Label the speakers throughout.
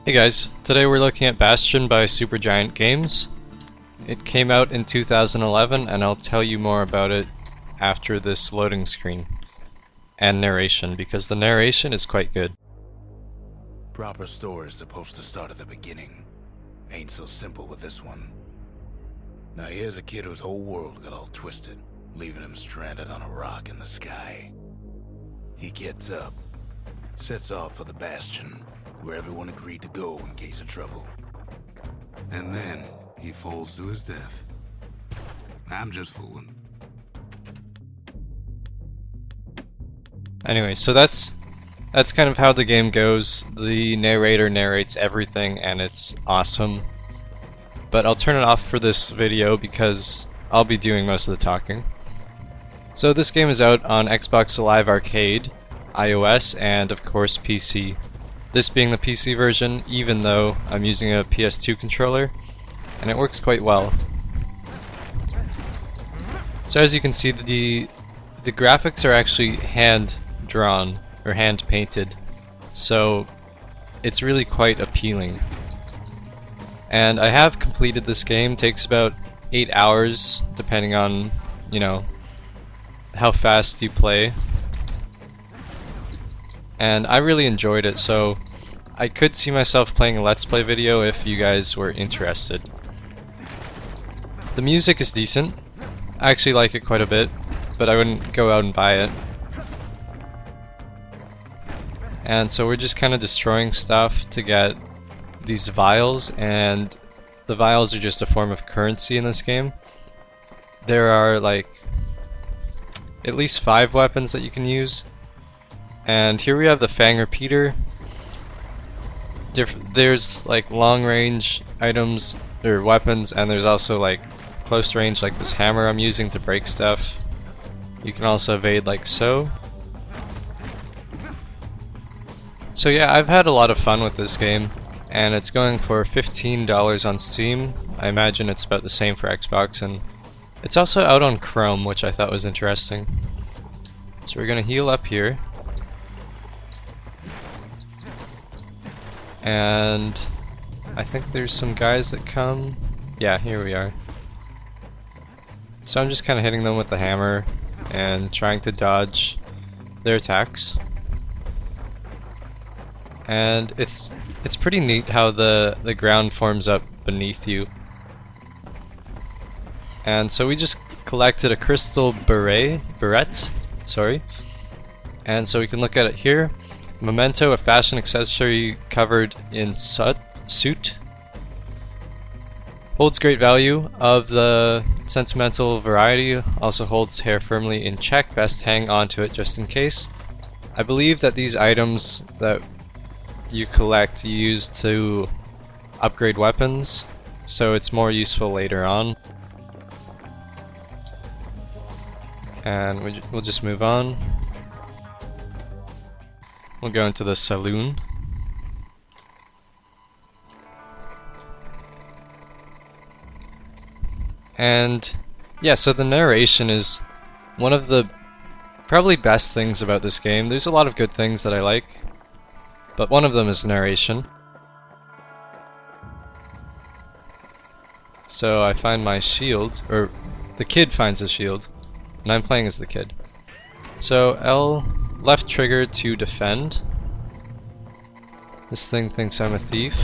Speaker 1: Hey guys, today we're looking at Bastion by Supergiant Games. It came out in 2011 and I'll tell you more about it after this loading screen and narration, because the narration is quite good.
Speaker 2: Proper story is supposed to start at the beginning. Ain't so simple with this one. Now here's a kid whose whole world got all twisted, leaving him stranded on a rock in the sky. He gets up, sets off for the Bastion, where everyone agreed to go in case of trouble. And then he falls to his death. I'm just fooling.
Speaker 1: Anyway, so that's kind of how the game goes. The narrator narrates everything and it's awesome. But I'll turn it off for this video because I'll be doing most of the talking. So this game is out on Xbox Live Arcade, iOS, and of course PC. This being the PC version, even though I'm using a PS2 controller, and it works quite well. So as you can see, the graphics are actually hand drawn or hand painted, so it's really quite appealing. And I have completed this game. It takes about 8 hours depending on, you know, how fast you play. And I really enjoyed it, so I could see myself playing a Let's Play video if you guys were interested. The music is decent. I actually like it quite a bit, but I wouldn't go out and buy it. And so we're just kind of destroying stuff to get these vials, and the vials are just a form of currency in this game. There are like at least 5 weapons that you can use. And here we have the Fang Repeater. There's like long range items or weapons, and there's also like close range, like this hammer I'm using to break stuff. You can also evade like so. So yeah, I've had a lot of fun with this game, and it's going for $15 on Steam. I imagine it's about the same for Xbox, and it's also out on Chrome, which I thought was interesting. So we're gonna heal up here. And I think there's some guys that come. Yeah, here we are. So I'm just kind of hitting them with the hammer and trying to dodge their attacks. And it's pretty neat how the ground forms up beneath you. And so we just collected a crystal barrette, sorry. And so we can look at it here. Memento, a fashion accessory covered in soot. Holds great value. Of the sentimental variety, also holds hair firmly in check. Best hang on to it just in case. I believe that these items that you collect you use to upgrade weapons, so it's more useful later on. And we'll just move on. We'll go into the saloon. And yeah, so the narration is one of the probably best things about this game. There's a lot of good things that I like, but one of them is narration. So I find my shield, or the kid finds a shield, and I'm playing as the kid. So left trigger to defend. This thing thinks I'm a thief,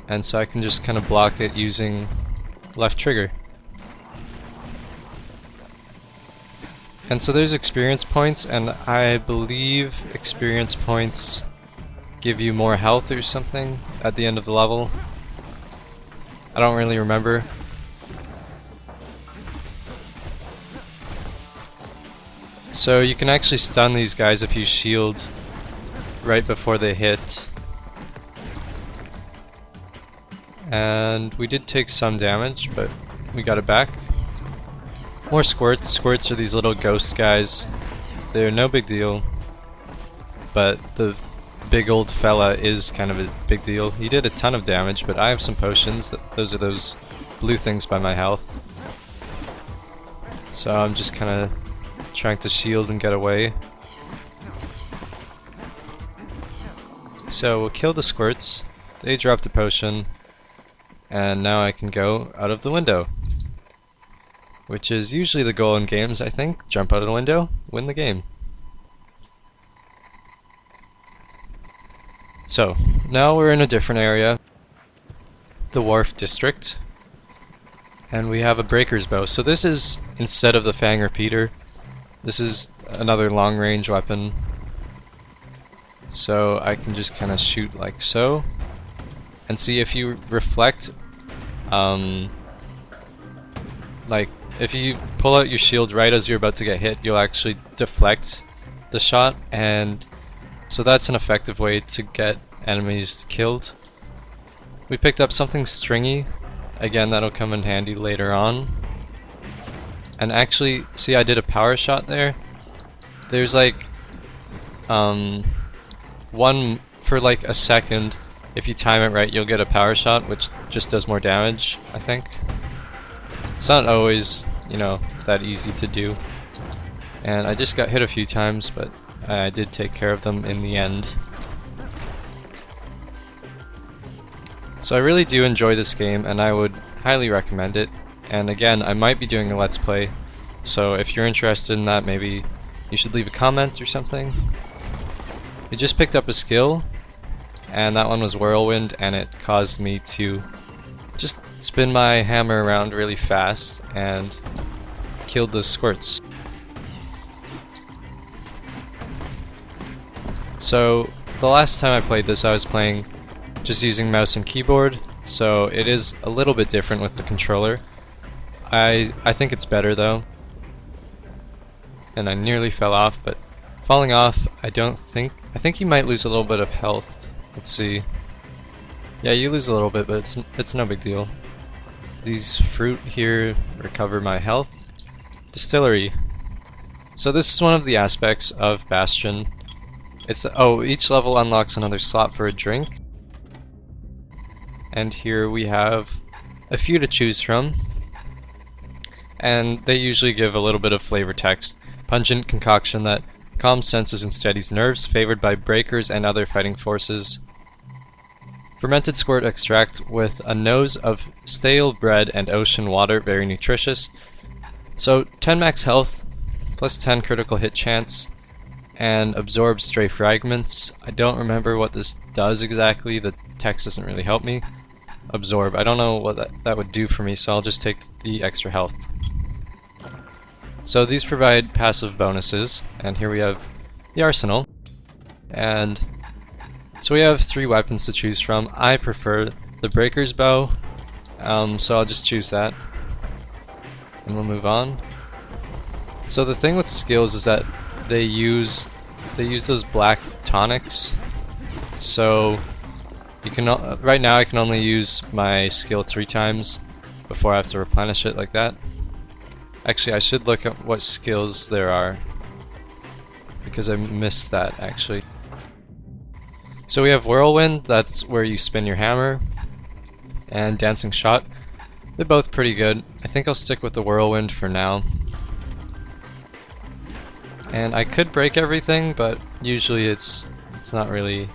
Speaker 1: and so I can just kind of block it using left trigger. And so there's experience points, and I believe experience points give you more health or something at the end of the level. I don't really remember. So you can actually stun these guys if you shield right before they hit. And we did take some damage, but we got it back. More squirts. Squirts are these little ghost guys. They're no big deal, but the big old fella is kind of a big deal. He did a ton of damage, but I have some potions. Those are those blue things by my health. So I'm just kind of trying to shield and get away. So we'll kill the squirts, they drop the potion, and now I can go out of the window. Which is usually the goal in games, I think. Jump out of the window, win the game. So, now we're in a different area, the Wharf District, and we have a breaker's bow. So this is, instead of the Fang repeater, this is another long range weapon. So I can just kind of shoot like so, and see if you reflect, like if you pull out your shield right as you're about to get hit, you'll actually deflect the shot, and so that's an effective way to get enemies killed. We picked up something stringy, again that'll come in handy later on. And actually, see, I did a power shot there. There's like one for like a second. If you time it right, you'll get a power shot, which just does more damage, I think. It's not always, you know, that easy to do. And I just got hit a few times, but I did take care of them in the end. So I really do enjoy this game, and I would highly recommend it. And again, I might be doing a Let's Play, so if you're interested in that, maybe you should leave a comment or something. We just picked up a skill, and that one was Whirlwind, and it caused me to just spin my hammer around really fast and killed the squirts. So the last time I played this, I was playing just using mouse and keyboard, so it is a little bit different with the controller. I think it's better though. And I nearly fell off, but falling off, I think you might lose a little bit of health. Let's see. Yeah, you lose a little bit, but it's no big deal. These fruit here recover my health. Distillery. So this is one of the aspects of Bastion. Each level unlocks another slot for a drink. And here we have a few to choose from. And they usually give a little bit of flavor text. Pungent concoction that calms senses and steadies nerves, favored by breakers and other fighting forces. Fermented squirt extract with a nose of stale bread and ocean water, very nutritious. So 10 max health, plus 10 critical hit chance, and absorbs stray fragments. I don't remember what this does exactly, the text doesn't really help me. Absorb, I don't know what that would do for me, so I'll just take the extra health. So these provide passive bonuses, and here we have the arsenal. And so we have 3 weapons to choose from. I prefer the breaker's bow, so I'll just choose that. And we'll move on. So the thing with skills is that they use those black tonics. So you can right now I can only use my skill 3 times before I have to replenish it like that. Actually, I should look at what skills there are, because I missed that actually. So we have Whirlwind, that's where you spin your hammer, and Dancing Shot. They're both pretty good. I think I'll stick with the Whirlwind for now. And I could break everything, but usually it's not really,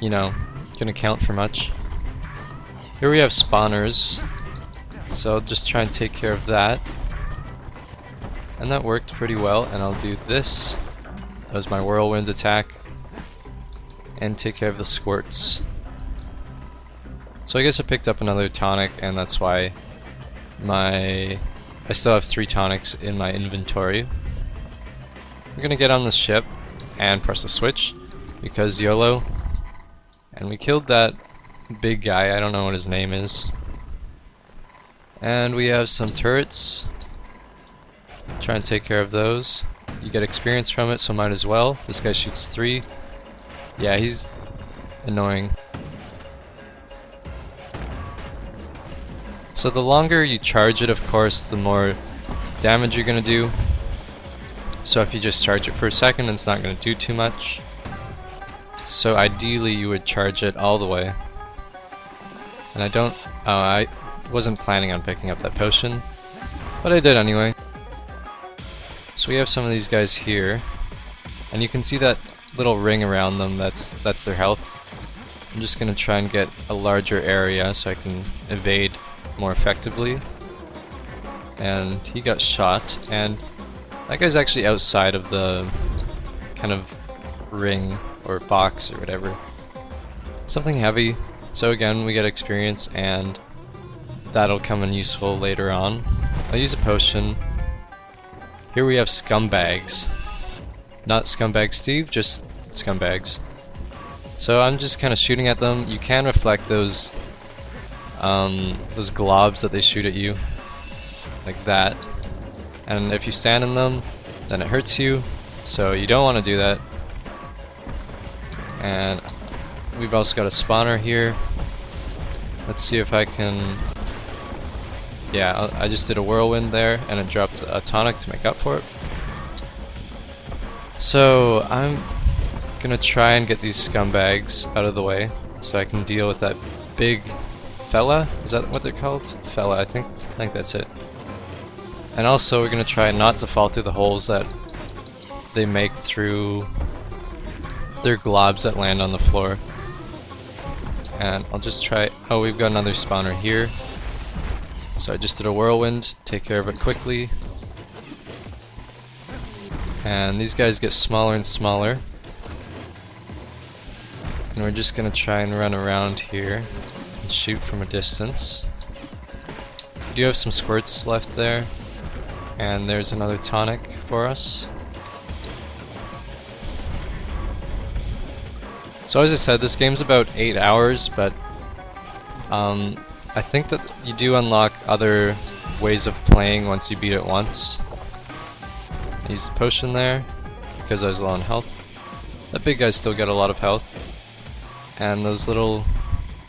Speaker 1: you know, gonna count for much. Here we have spawners, so I'll just try and take care of that. And that worked pretty well, and I'll do this. That was my Whirlwind attack. And take care of the squirts. So I guess I picked up another tonic, and that's why I still have 3 tonics in my inventory. We're gonna get on the ship and press the switch, because YOLO. And we killed that big guy, I don't know what his name is. And we have some turrets. Try and take care of those. You get experience from it, so might as well. This guy shoots 3. Yeah, he's annoying. So the longer you charge it, of course, the more damage you're gonna do. So if you just charge it for a second, it's not gonna do too much. So ideally you would charge it all the way. And I wasn't planning on picking up that potion, but I did anyway. So we have some of these guys here, and you can see that little ring around them, that's their health. I'm just gonna try and get a larger area so I can evade more effectively. And he got shot, and that guy's actually outside of the kind of ring or box or whatever. Something heavy, so again we get experience, and that'll come in useful later on. I'll use a potion. Here we have scumbags. Not Scumbag Steve, just scumbags. So I'm just kind of shooting at them. You can reflect those globs that they shoot at you, like that. And if you stand in them, then it hurts you. So you don't want to do that. And we've also got a spawner here. Let's see if I can... Yeah, I just did a whirlwind there, and it dropped a tonic to make up for it. So I'm gonna try and get these scumbags out of the way, so I can deal with that big fella. Is that what they're called? Fella, I think that's it. And also we're gonna try not to fall through the holes that they make through their globs that land on the floor. And I'll just try... Oh, we've got another spawner here. So I just did a whirlwind, take care of it quickly. And these guys get smaller and smaller. And we're just gonna try and run around here and shoot from a distance. We do have some squirts left there. And there's another tonic for us. So as I said, this game's about 8 hours, but I think that you do unlock other ways of playing once you beat it once. I used the potion there because I was low on health. That big guy still got a lot of health. And those little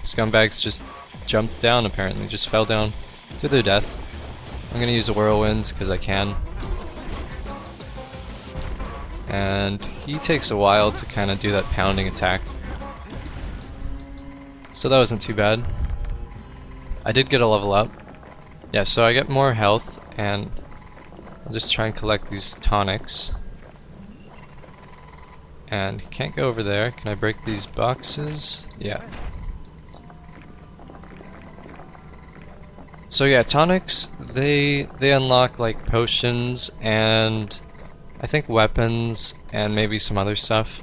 Speaker 1: scumbags just jumped down, apparently, just fell down to their death. I'm gonna use a whirlwind because I can. And he takes a while to kind of do that pounding attack. So that wasn't too bad. I did get a level up. Yeah, so I get more health, and I'll just try and collect these tonics. And can't go over there. Can I break these boxes? Yeah. So yeah, tonics, they unlock like potions and I think weapons and maybe some other stuff.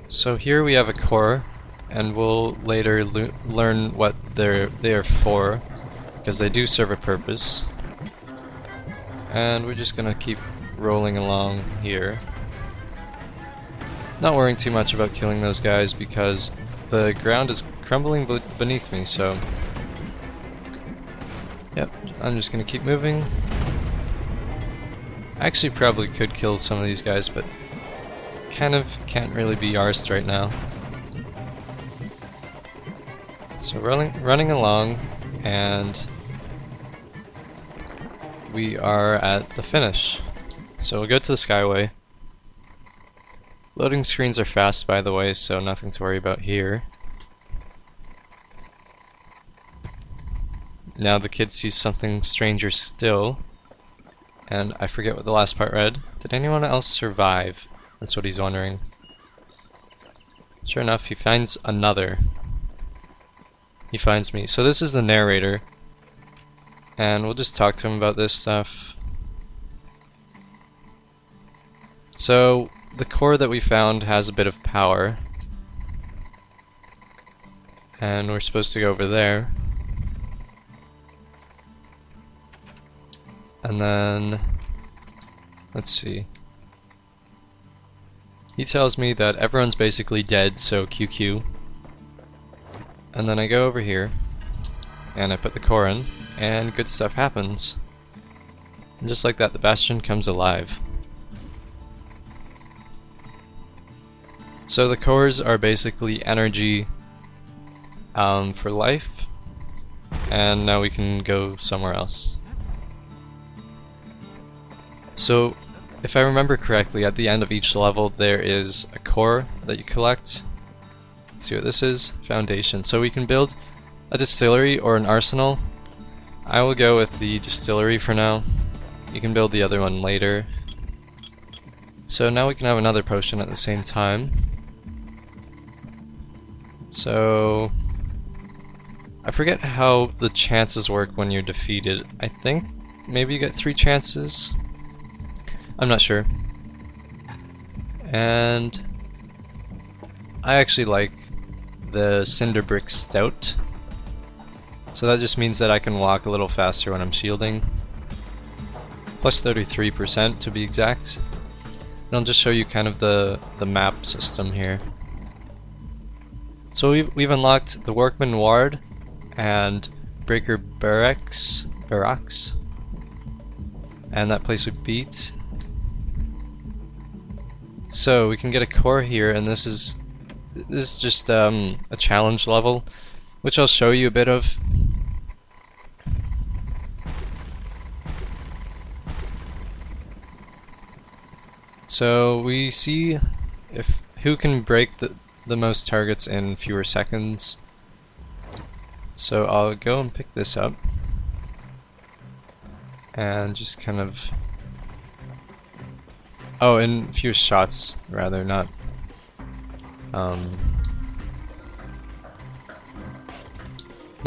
Speaker 1: So here we have a core, and we'll later learn what they are for, because they do serve a purpose. And we're just gonna keep rolling along here. Not worrying too much about killing those guys because the ground is crumbling beneath me, so... Yep, I'm just gonna keep moving. I actually probably could kill some of these guys, but kind of can't really be arsed right now. So running along, and we are at the finish. So we'll go to the Skyway. Loading screens are fast, by the way, so nothing to worry about here. Now the kid sees something stranger still, and I forget what the last part read. Did anyone else survive? That's what he's wondering. Sure enough, he finds another. He finds me. So this is the narrator, and we'll just talk to him about this stuff. So the core that we found has a bit of power, and we're supposed to go over there. And then, let's see. He tells me that everyone's basically dead, so QQ. And then I go over here, and I put the core in, and good stuff happens. And just like that, the Bastion comes alive. So the cores are basically energy for life, and now we can go somewhere else. So, if I remember correctly, at the end of each level there is a core that you collect. Let's see what this is. Foundation. So we can build a distillery or an arsenal. I will go with the distillery for now. You can build the other one later. So now we can have another potion at the same time. So I forget how the chances work when you're defeated. I think maybe you get 3 chances. I'm not sure. And I actually like the Cinder Brick Stout. So that just means that I can walk a little faster when I'm shielding. Plus 33% to be exact. And I'll just show you kind of the map system here. So we've unlocked the Workman Ward and Breaker Barracks, and that place we beat. So we can get a core here, and this is just a challenge level, which I'll show you a bit of. So we see who can break the most targets in fewer seconds. So I'll go and pick this up and just kind of in fewer shots rather, not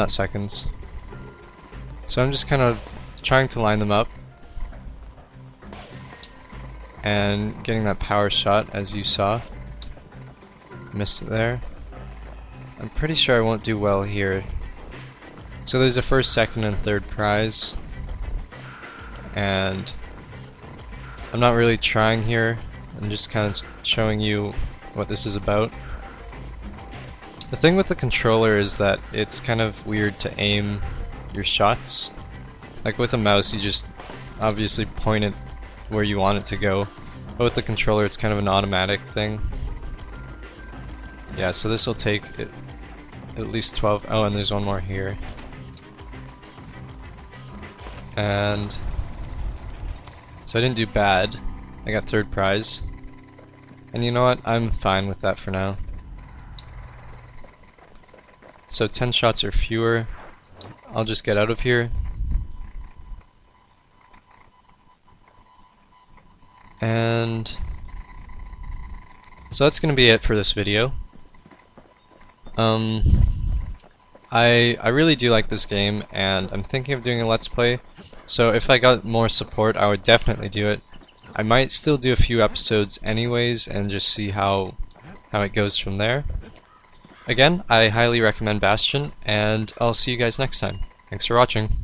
Speaker 1: seconds. So I'm just kind of trying to line them up and getting that power shot, as you saw. Missed it there. I'm pretty sure I won't do well here. So there's a first, second, and third prize, and I'm not really trying here. I'm just kind of showing you what this is about. The thing with the controller is that it's kind of weird to aim your shots. Like with a mouse, you just obviously point it where you want it to go, but with the controller it's kind of an automatic thing. Yeah, so this will take at least 12. Oh, and there's one more here. And so I didn't do bad. I got third prize. And you know what? I'm fine with that for now. So 10 shots or fewer. I'll just get out of here. And so that's going to be it for this video. I really do like this game, and I'm thinking of doing a Let's Play. So if I got more support, I would definitely do it. I might still do a few episodes anyways, and just see how it goes from there. Again, I highly recommend Bastion, and I'll see you guys next time. Thanks for watching.